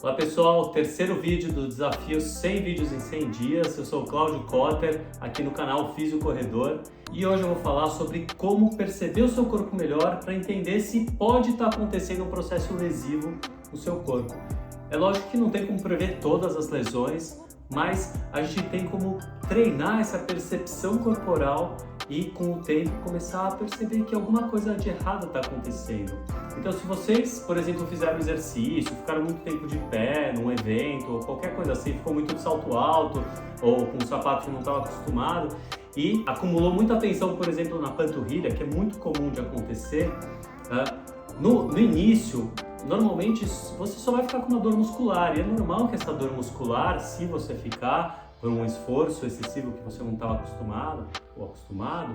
Olá pessoal, terceiro vídeo do desafio 100 vídeos em 100 dias. Eu sou o Cláudio Cotter, aqui no canal Físio Corredor, e hoje eu vou falar sobre como perceber o seu corpo melhor para entender se pode estar acontecendo um processo lesivo no seu corpo. É lógico que não tem como prever todas as lesões, mas a gente tem como treinar essa percepção corporal e com o tempo começar a perceber que alguma coisa de errado está acontecendo. Então, se vocês, por exemplo, fizeram exercício, ficaram muito tempo de pé num evento ou qualquer coisa assim, ficou muito de salto alto ou com um sapato que não estava acostumado e acumulou muita tensão, por exemplo, na panturrilha, que é muito comum de acontecer, no início, normalmente você só vai ficar com uma dor muscular, e é normal que essa dor muscular, se você ficar por um esforço excessivo que você não estava acostumado ou acostumado,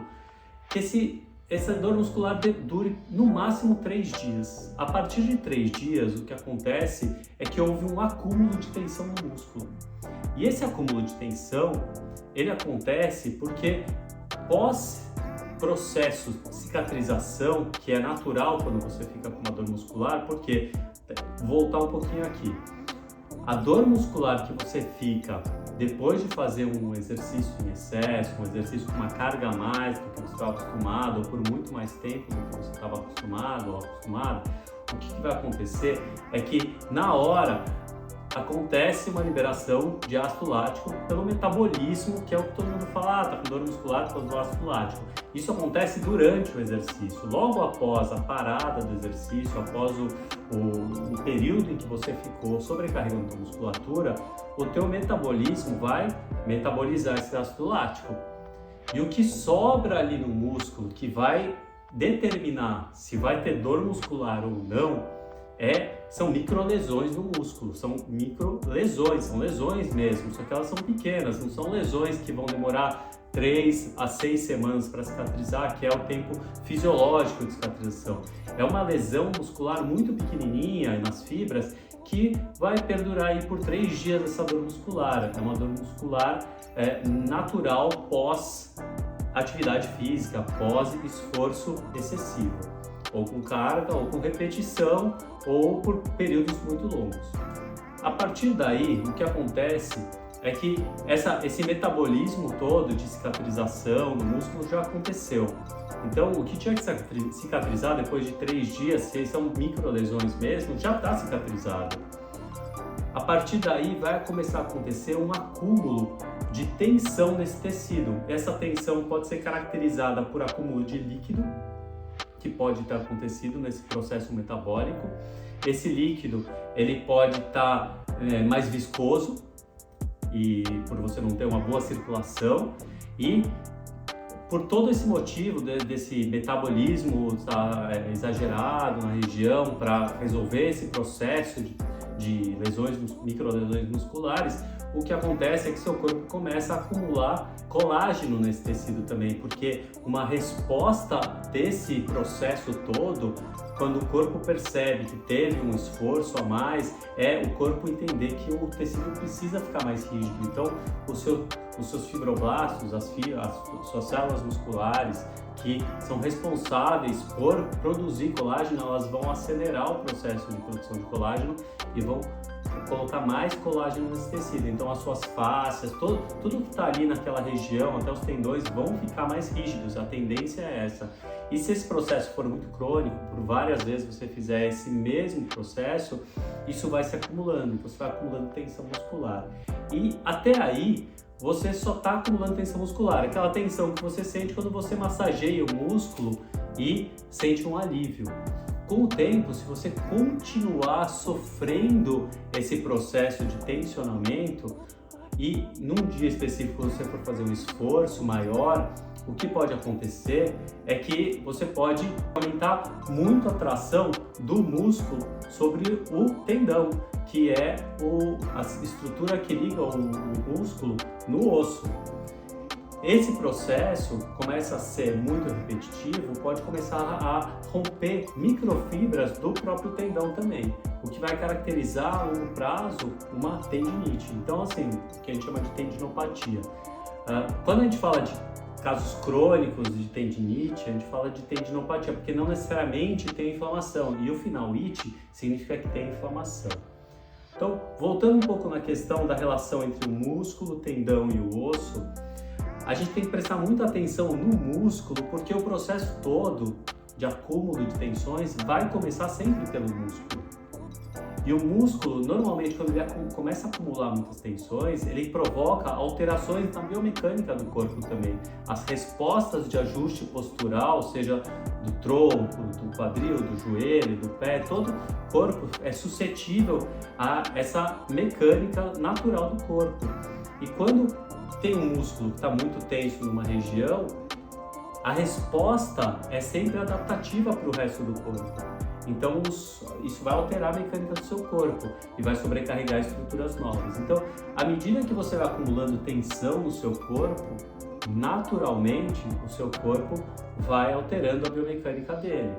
que essa dor muscular dure no máximo 3 dias. A partir de 3 dias, o que acontece é que houve um acúmulo de tensão no músculo. E esse acúmulo de tensão, ele acontece porque pós-processo de cicatrização, que é natural quando você fica com uma dor muscular, porque, voltar um pouquinho aqui, a dor muscular que você fica depois de fazer um exercício em excesso, um exercício com uma carga a mais do que você estava acostumado, ou por muito mais tempo do que você estava acostumado ou acostumada, o que vai acontecer é que na hora acontece uma liberação de ácido lático pelo metabolismo, que é o que todo mundo fala, tá com dor muscular por causa do ácido lático. Isso acontece durante o exercício, logo após a parada do exercício, após o período em que você ficou sobrecarregando a musculatura, o teu metabolismo vai metabolizar esse ácido lático. E o que sobra ali no músculo, que vai determinar se vai ter dor muscular ou não, são microlesões no músculo, são microlesões, são lesões mesmo, só que elas são pequenas, não são lesões que vão demorar 3 a 6 semanas para cicatrizar, que é o tempo fisiológico de cicatrização. É uma lesão muscular muito pequenininha nas fibras que vai perdurar aí por 3 dias essa dor muscular. É uma dor muscular natural pós atividade física, pós esforço excessivo, ou com carga, ou com repetição, ou por períodos muito longos. A partir daí, o que acontece é que esse metabolismo todo de cicatrização no músculo já aconteceu. Então, o que tinha que cicatrizar depois de 3 dias, se são microlesões mesmo, já está cicatrizado. A partir daí vai começar a acontecer um acúmulo de tensão nesse tecido. Essa tensão pode ser caracterizada por acúmulo de líquido, que pode ter acontecido nesse processo metabólico. Esse líquido ele pode estar mais viscoso, e por você não ter uma boa circulação, e por todo esse motivo desse metabolismo exagerado na região para resolver esse processo de lesões, microlesões musculares, o que acontece é que seu corpo começa a acumular colágeno nesse tecido também, porque uma resposta desse processo todo, quando o corpo percebe que teve um esforço a mais, é o corpo entender que o tecido precisa ficar mais rígido. Então, os seus fibroblastos, as suas células musculares, que são responsáveis por produzir colágeno, elas vão acelerar o processo de produção de colágeno e vão colocar mais colágeno nesse tecido. Então as suas fáscias, tudo que está ali naquela região, até os tendões, vão ficar mais rígidos. A tendência é essa. E se esse processo for muito crônico, por várias vezes você fizer esse mesmo processo, isso vai se acumulando, você vai acumulando tensão muscular. E até aí, você só está acumulando tensão muscular, aquela tensão que você sente quando você massageia o músculo e sente um alívio. Com o tempo, se você continuar sofrendo esse processo de tensionamento e num dia específico você for fazer um esforço maior, o que pode acontecer é que você pode aumentar muito a tração do músculo sobre o tendão, que é a estrutura que liga o músculo no osso. Esse processo começa a ser muito repetitivo, pode começar a romper microfibras do próprio tendão também, o que vai caracterizar a longo prazo uma tendinite. Então, assim, o que a gente chama de tendinopatia. Quando a gente fala de casos crônicos de tendinite, a gente fala de tendinopatia, porque não necessariamente tem inflamação. E o final it significa que tem inflamação. Então, voltando um pouco na questão da relação entre o músculo, o tendão e o osso, a gente tem que prestar muita atenção no músculo, porque o processo todo de acúmulo de tensões vai começar sempre pelo músculo. E o músculo, normalmente, quando ele começa a acumular muitas tensões, ele provoca alterações na biomecânica do corpo também. As respostas de ajuste postural, seja do tronco, do quadril, do joelho, do pé, todo o corpo é suscetível a essa mecânica natural do corpo. E quando tem um músculo que está muito tenso numa região, a resposta é sempre adaptativa para o resto do corpo. Então, isso vai alterar a mecânica do seu corpo e vai sobrecarregar estruturas novas. Então, à medida que você vai acumulando tensão no seu corpo, naturalmente o seu corpo vai alterando a biomecânica dele.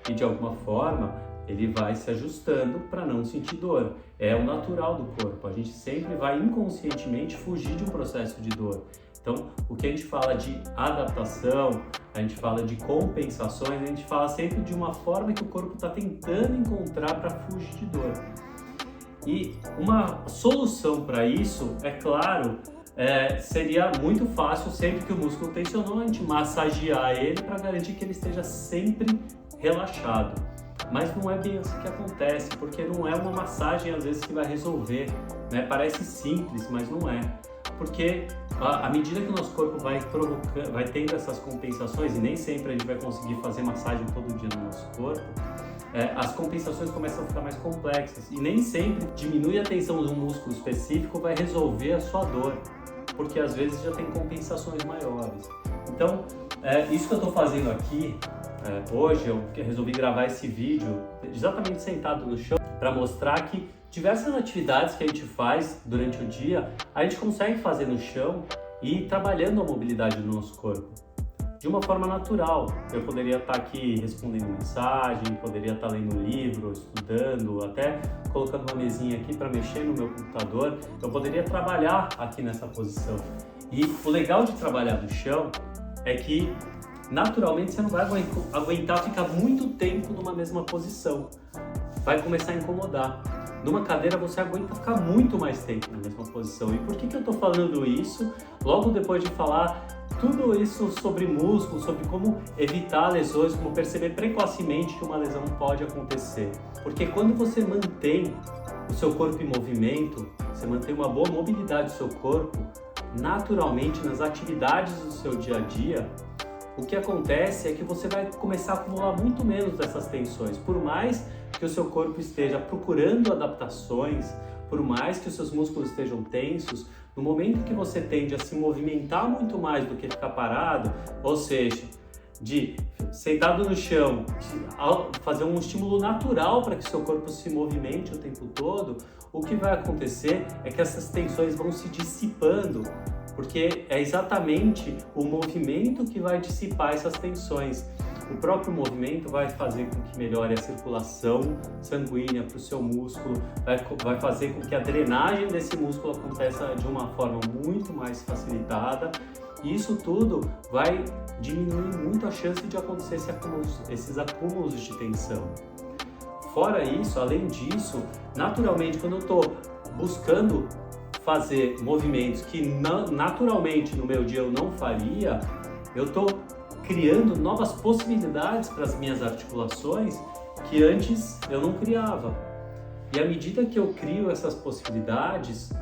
E de alguma forma, ele vai se ajustando para não sentir dor. É o natural do corpo. A gente sempre vai inconscientemente fugir de um processo de dor. Então, o que a gente fala de adaptação, a gente fala de compensações, a gente fala sempre de uma forma que o corpo está tentando encontrar para fugir de dor. E uma solução para isso, é claro, seria muito fácil, sempre que o músculo tensionou, a gente massagear ele para garantir que ele esteja sempre relaxado. Mas não é bem assim que acontece, porque não é uma massagem às vezes que vai resolver, né? Parece simples, mas não é. Porque à medida que o nosso corpo vai tendo essas compensações, e nem sempre a gente vai conseguir fazer massagem todo dia no nosso corpo, as compensações começam a ficar mais complexas. E nem sempre diminuir a tensão de um músculo específico vai resolver a sua dor, porque às vezes já tem compensações maiores. Então, isso que eu estou fazendo aqui, hoje eu resolvi gravar esse vídeo exatamente sentado no chão para mostrar que diversas atividades que a gente faz durante o dia, a gente consegue fazer no chão e ir trabalhando a mobilidade do nosso corpo de uma forma natural. Eu poderia estar aqui respondendo mensagem, poderia estar lendo um livro, estudando, até colocando uma mesinha aqui para mexer no meu computador. Eu poderia trabalhar aqui nessa posição. E o legal de trabalhar no chão é que naturalmente você não vai aguentar ficar muito tempo numa mesma posição. Vai começar a incomodar. Numa cadeira você aguenta ficar muito mais tempo na mesma posição. E por que eu estou falando isso? Logo depois de falar tudo isso sobre músculo, sobre como evitar lesões, como perceber precocemente que uma lesão pode acontecer. Porque quando você mantém o seu corpo em movimento, você mantém uma boa mobilidade do seu corpo, naturalmente nas atividades do seu dia a dia, o que acontece é que você vai começar a acumular muito menos dessas tensões. Por mais que o seu corpo esteja procurando adaptações, por mais que os seus músculos estejam tensos, no momento que você tende a se movimentar muito mais do que ficar parado, ou seja, de sentado no chão, fazer um estímulo natural para que o seu corpo se movimente o tempo todo, o que vai acontecer é que essas tensões vão se dissipando, porque é exatamente o movimento que vai dissipar essas tensões. O próprio movimento vai fazer com que melhore a circulação sanguínea para o seu músculo, vai fazer com que a drenagem desse músculo aconteça de uma forma muito mais facilitada. E isso tudo vai diminuir muito a chance de acontecer esses acúmulos de tensão. Fora isso, além disso, naturalmente, quando eu estou buscando fazer movimentos que naturalmente no meu dia eu não faria, eu estou criando novas possibilidades para as minhas articulações que antes eu não criava. E à medida que eu crio essas possibilidades,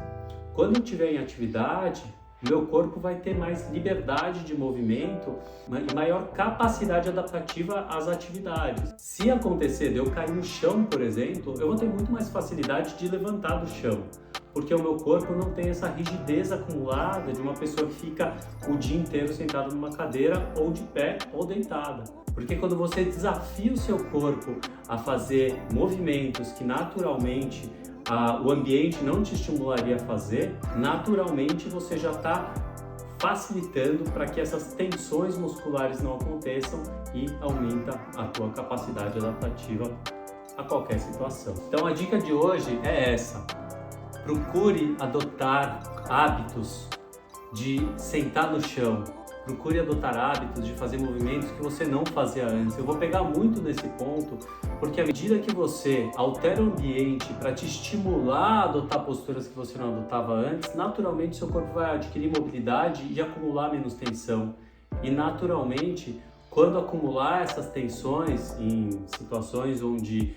quando eu estiver em atividade, meu corpo vai ter mais liberdade de movimento e maior capacidade adaptativa às atividades. Se acontecer de eu cair no chão, por exemplo, eu vou ter muito mais facilidade de levantar do chão, porque o meu corpo não tem essa rigidez acumulada de uma pessoa que fica o dia inteiro sentada numa cadeira ou de pé ou deitada. Porque quando você desafia o seu corpo a fazer movimentos que naturalmente o ambiente não te estimularia a fazer, naturalmente você já está facilitando para que essas tensões musculares não aconteçam e aumenta a tua capacidade adaptativa a qualquer situação. Então a dica de hoje é essa: procure adotar hábitos de sentar no chão, procure adotar hábitos de fazer movimentos que você não fazia antes. Eu vou pegar muito nesse ponto, porque à medida que você altera o ambiente para te estimular a adotar posturas que você não adotava antes, naturalmente seu corpo vai adquirir mobilidade e acumular menos tensão. E naturalmente, quando acumular essas tensões em situações onde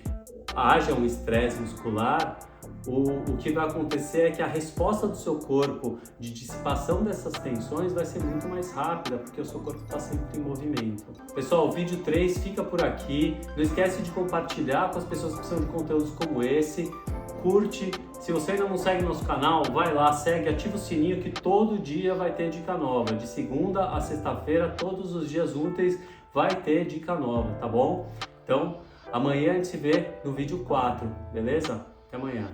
haja um estresse muscular, o que vai acontecer é que a resposta do seu corpo de dissipação dessas tensões vai ser muito mais rápida, porque o seu corpo está sempre em movimento. Pessoal, o vídeo 3 fica por aqui. Não esquece de compartilhar com as pessoas que precisam de conteúdos como esse. Curte. Se você ainda não segue nosso canal, vai lá, segue, ativa o sininho que todo dia vai ter dica nova. De segunda a sexta-feira, todos os dias úteis, vai ter dica nova, tá bom? Então, amanhã a gente se vê no vídeo 4, beleza? Até amanhã.